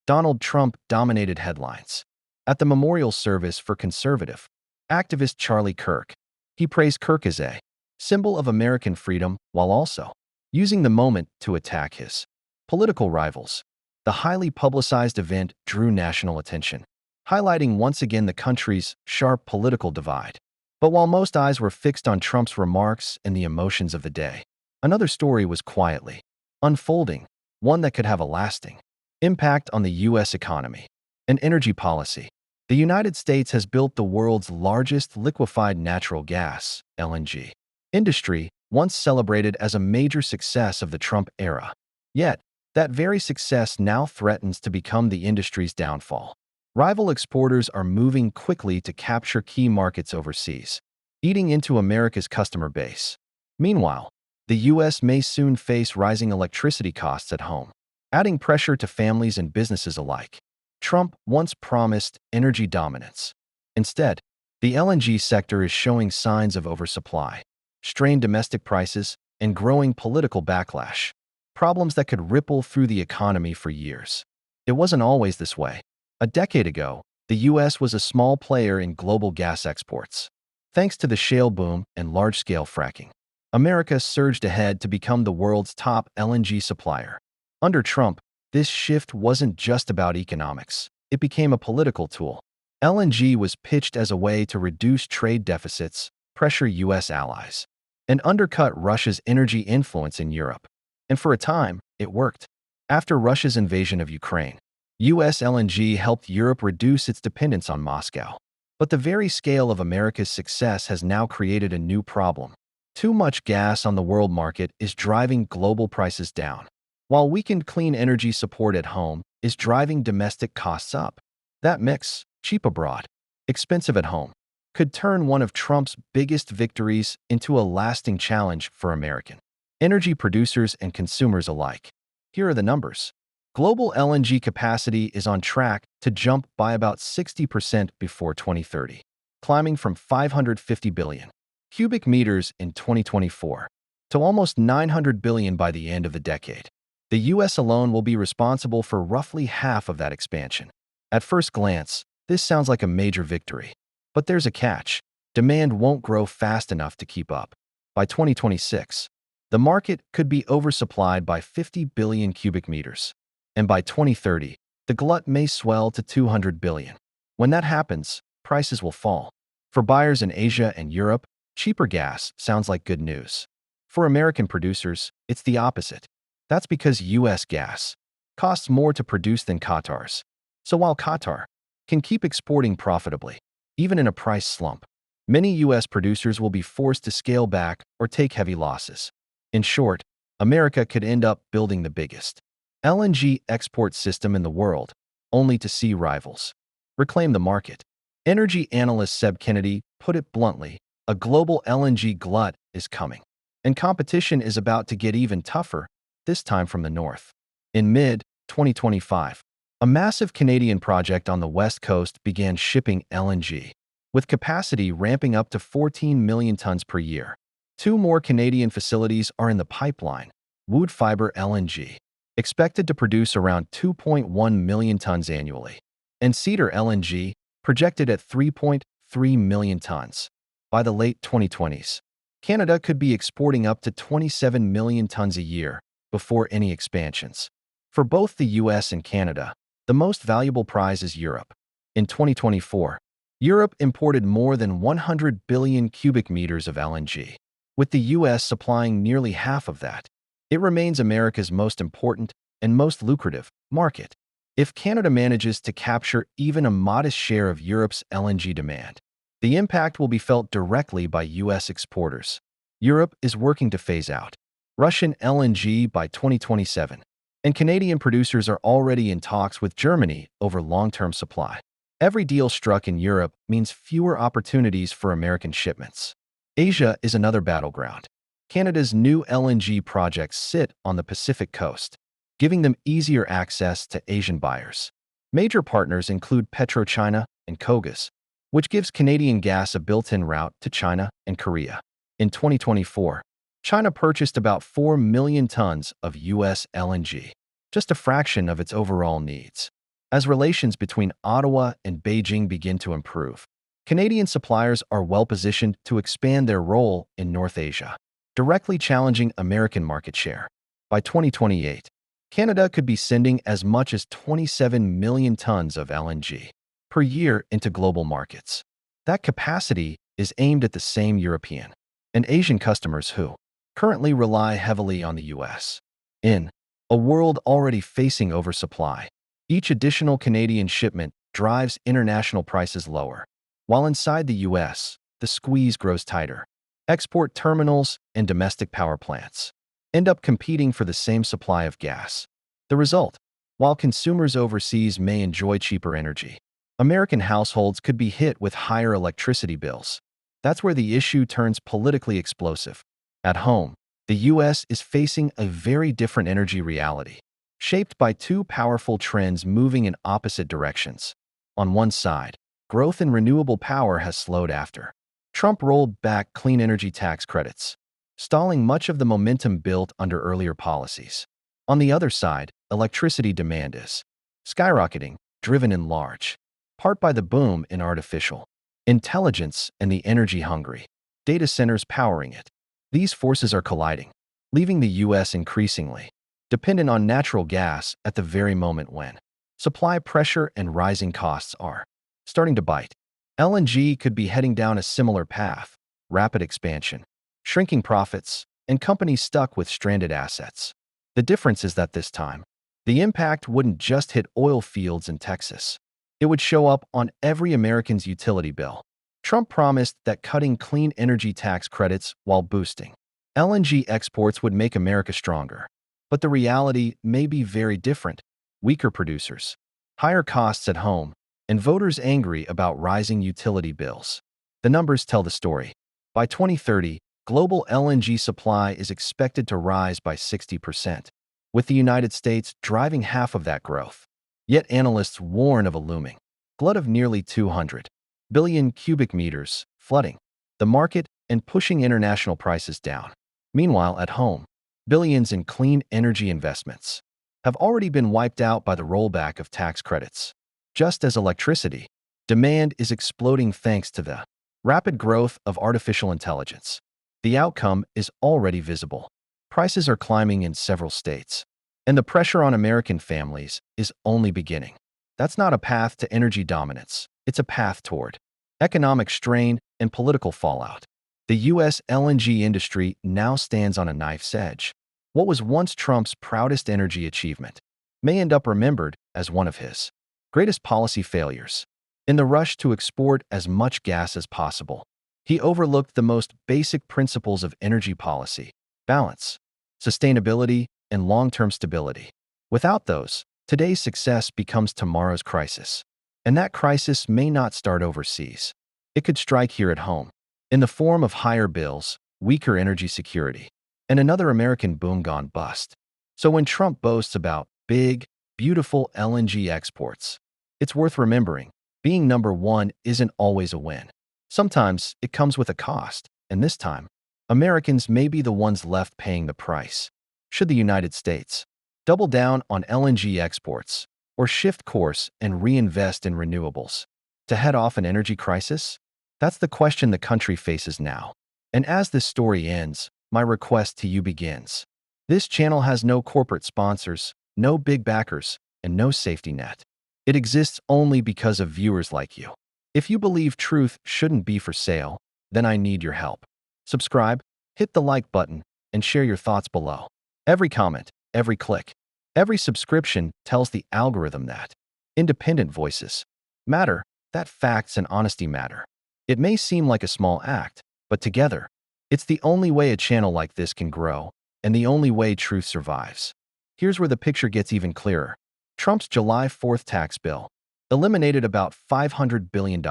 Donald Trump dominated headlines. At the memorial service for conservative activist Charlie Kirk, he praised Kirk as a symbol of American freedom while also using the moment to attack his political rivals. The highly publicized event drew national attention, highlighting once again the country's sharp political divide. But while most eyes were fixed on Trump's remarks and the emotions of the day, another story was quietly unfolding, one that could have a lasting impact on the U.S. economy and energy policy. The United States has built the world's largest liquefied natural gas (LNG) industry, once celebrated as a major success of the Trump era. Yet, that very success now threatens to become the industry's downfall. Rival exporters are moving quickly to capture key markets overseas, eating into America's customer base. Meanwhile, the U.S. may soon face rising electricity costs at home, adding pressure to families and businesses alike. Trump once promised energy dominance. Instead, the LNG sector is showing signs of oversupply, strained domestic prices, and growing political backlash, problems that could ripple through the economy for years. It wasn't always this way. A decade ago, the U.S. was a small player in global gas exports. Thanks to the shale boom and large-scale fracking, America surged ahead to become the world's top LNG supplier. Under Trump, this shift wasn't just about economics. It became a political tool. LNG was pitched as a way to reduce trade deficits, pressure U.S. allies, and undercut Russia's energy influence in Europe. And for a time, it worked. After Russia's invasion of Ukraine, U.S. LNG helped Europe reduce its dependence on Moscow. But the very scale of America's success has now created a new problem. Too much gas on the world market is driving global prices down, while weakened clean energy support at home is driving domestic costs up. That mix, cheap abroad, expensive at home, could turn one of Trump's biggest victories into a lasting challenge for American energy producers and consumers alike. Here are the numbers. Global LNG capacity is on track to jump by about 60% before 2030, climbing from 550 billion cubic meters in 2024 to almost 900 billion by the end of the decade. The U.S. alone will be responsible for roughly half of that expansion. At first glance, this sounds like a major victory. But there's a catch. Demand won't grow fast enough to keep up. By 2026, the market could be oversupplied by 50 billion cubic meters. And by 2030, the glut may swell to 200 billion. When that happens, prices will fall. For buyers in Asia and Europe, cheaper gas sounds like good news. For American producers, it's the opposite. That's because U.S. gas costs more to produce than Qatar's. So while Qatar can keep exporting profitably, even in a price slump, many U.S. producers will be forced to scale back or take heavy losses. In short, America could end up building the biggest LNG export system in the world, only to see rivals reclaim the market. Energy analyst Seb Kennedy put it bluntly, a global LNG glut is coming, and competition is about to get even tougher, this time from the north. In mid-2025, a massive Canadian project on the West Coast began shipping LNG, with capacity ramping up to 14 million tons per year. Two more Canadian facilities are in the pipeline. Wood Fibre LNG, expected to produce around 2.1 million tons annually, and Cedar LNG, projected at 3.3 million tons. By the late 2020s, Canada could be exporting up to 27 million tons a year before any expansions. For both the U.S. and Canada, the most valuable prize is Europe. In 2024, Europe imported more than 100 billion cubic meters of LNG, with the U.S. supplying nearly half of that. It remains America's most important and most lucrative market. If Canada manages to capture even a modest share of Europe's LNG demand, the impact will be felt directly by U.S. exporters. Europe is working to phase out Russian LNG by 2027, and Canadian producers are already in talks with Germany over long-term supply. Every deal struck in Europe means fewer opportunities for American shipments. Asia is another battleground. Canada's new LNG projects sit on the Pacific coast, giving them easier access to Asian buyers. Major partners include PetroChina and Kogas, which gives Canadian gas a built-in route to China and Korea. In 2024, China purchased about 4 million tons of U.S. LNG, just a fraction of its overall needs. As relations between Ottawa and Beijing begin to improve, Canadian suppliers are well-positioned to expand their role in North Asia, directly challenging American market share. By 2028, Canada could be sending as much as 27 million tons of LNG per year into global markets. That capacity is aimed at the same European and Asian customers who currently rely heavily on the U.S. In a world already facing oversupply, each additional Canadian shipment drives international prices lower, while inside the U.S., the squeeze grows tighter. Export terminals and domestic power plants end up competing for the same supply of gas. The result, while consumers overseas may enjoy cheaper energy, American households could be hit with higher electricity bills. That's where the issue turns politically explosive. At home, the U.S. is facing a very different energy reality, shaped by two powerful trends moving in opposite directions. On one side, growth in renewable power has slowed after Trump rolled back clean energy tax credits, stalling much of the momentum built under earlier policies. On the other side, electricity demand is skyrocketing, driven in large part by the boom in artificial intelligence and the energy-hungry data centers powering it. These forces are colliding, leaving the U.S. increasingly dependent on natural gas at the very moment when supply pressure and rising costs are starting to bite. LNG could be heading down a similar path: rapid expansion, shrinking profits, and companies stuck with stranded assets. The difference is that this time, the impact wouldn't just hit oil fields in Texas. It would show up on every American's utility bill. Trump promised that cutting clean energy tax credits while boosting LNG exports would make America stronger. But the reality may be very different: weaker producers, higher costs at home, and voters angry about rising utility bills. The numbers tell the story. By 2030, global LNG supply is expected to rise by 60%, with the United States driving half of that growth. Yet analysts warn of a looming glut of nearly 200 billion cubic meters, flooding the market and pushing international prices down. Meanwhile, at home, billions in clean energy investments have already been wiped out by the rollback of tax credits. Just as electricity demand is exploding thanks to the rapid growth of artificial intelligence, the outcome is already visible. Prices are climbing in several states, and the pressure on American families is only beginning. That's not a path to energy dominance. It's a path toward economic strain and political fallout. The U.S. LNG industry now stands on a knife's edge. What was once Trump's proudest energy achievement may end up remembered as one of his greatest policy failures. In the rush to export as much gas as possible, he overlooked the most basic principles of energy policy: balance, sustainability, and long-term stability. Without those, today's success becomes tomorrow's crisis. And that crisis may not start overseas. It could strike here at home, in the form of higher bills, weaker energy security, and another American boom gone bust. So when Trump boasts about big, beautiful LNG exports, it's worth remembering, being number one isn't always a win. Sometimes it comes with a cost, and this time, Americans may be the ones left paying the price. Should the United States double down on LNG exports or shift course and reinvest in renewables to head off an energy crisis? That's the question the country faces now. And as this story ends, my request to you begins. This channel has no corporate sponsors, no big backers, and no safety net. It exists only because of viewers like you. If you believe truth shouldn't be for sale, then I need your help. Subscribe, hit the like button, and share your thoughts below. Every comment, every click, every subscription tells the algorithm that independent voices matter, that facts and honesty matter. It may seem like a small act, but together, it's the only way a channel like this can grow, and the only way truth survives. Here's where the picture gets even clearer. Trump's July 4th tax bill eliminated about $500 billion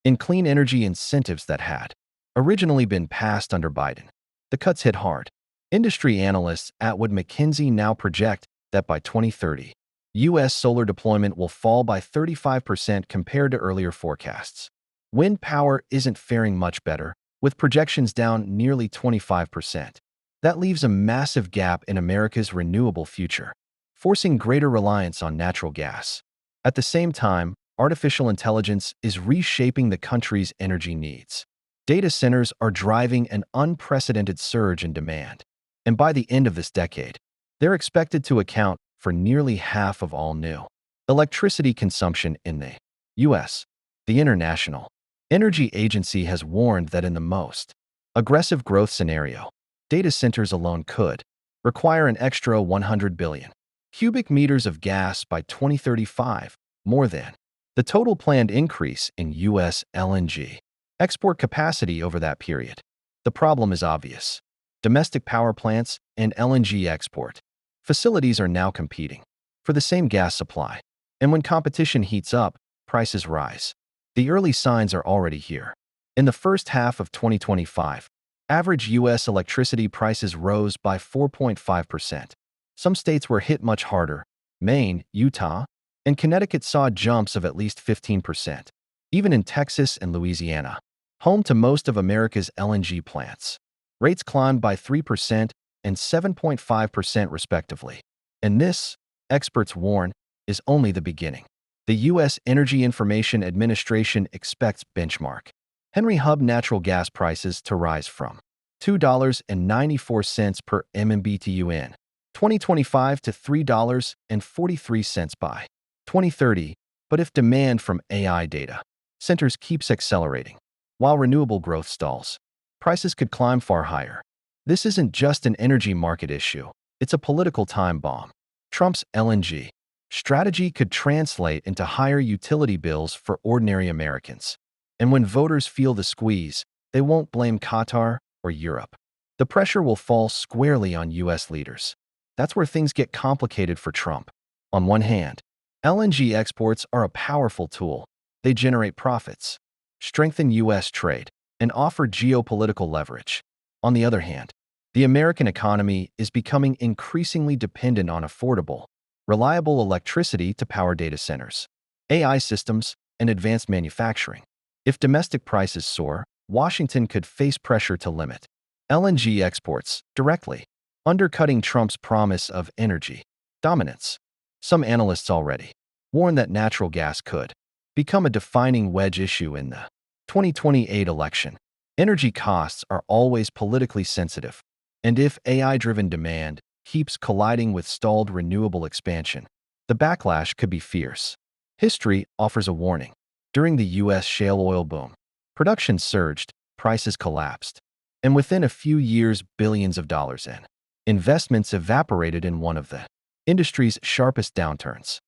in clean energy incentives that had originally been passed under Biden. The cuts hit hard. Industry analysts at Wood Mackenzie now project that by 2030, U.S. solar deployment will fall by 35% compared to earlier forecasts. Wind power isn't faring much better, with projections down nearly 25%. That leaves a massive gap in America's renewable future, forcing greater reliance on natural gas. At the same time, artificial intelligence is reshaping the country's energy needs. Data centers are driving an unprecedented surge in demand, and by the end of this decade, they're expected to account for nearly half of all new electricity consumption in the U.S. The International Energy Agency has warned that in the most aggressive growth scenario, data centers alone could require an extra 100 billion cubic meters of gas by 2035, more than the total planned increase in U.S. LNG export capacity over that period. The problem is obvious. Domestic power plants and LNG export facilities are now competing for the same gas supply, and when competition heats up, prices rise. The early signs are already here. In the first half of 2025, average U.S. electricity prices rose by 4.5%. Some states were hit much harder. Maine, Utah, and Connecticut saw jumps of at least 15%. Even in Texas and Louisiana, home to most of America's LNG plants, rates climbed by 3% and 7.5% respectively. And this, experts warn, is only the beginning. The U.S. Energy Information Administration expects benchmark Henry Hub natural gas prices to rise from $2.94 per MMBTU in 2025 to $3.43 by 2030, but if demand from AI data centers keeps accelerating, while renewable growth stalls, prices could climb far higher. This isn't just an energy market issue, it's a political time bomb. Trump's LNG strategy could translate into higher utility bills for ordinary Americans. And when voters feel the squeeze, they won't blame Qatar or Europe. The pressure will fall squarely on U.S. leaders. That's where things get complicated for Trump. On one hand, LNG exports are a powerful tool. They generate profits, strengthen U.S. trade, and offer geopolitical leverage. On the other hand, the American economy is becoming increasingly dependent on affordable, reliable electricity to power data centers, AI systems, and advanced manufacturing. If domestic prices soar, Washington could face pressure to limit LNG exports directly, undercutting Trump's promise of energy dominance. Some analysts already warn that natural gas could become a defining wedge issue in the 2028 election. Energy costs are always politically sensitive, and if AI-driven demand keeps colliding with stalled renewable expansion, the backlash could be fierce. History offers a warning. During the U.S. shale oil boom, production surged, prices collapsed, and within a few years, billions of dollars in investments evaporated in one of the industry's sharpest downturns.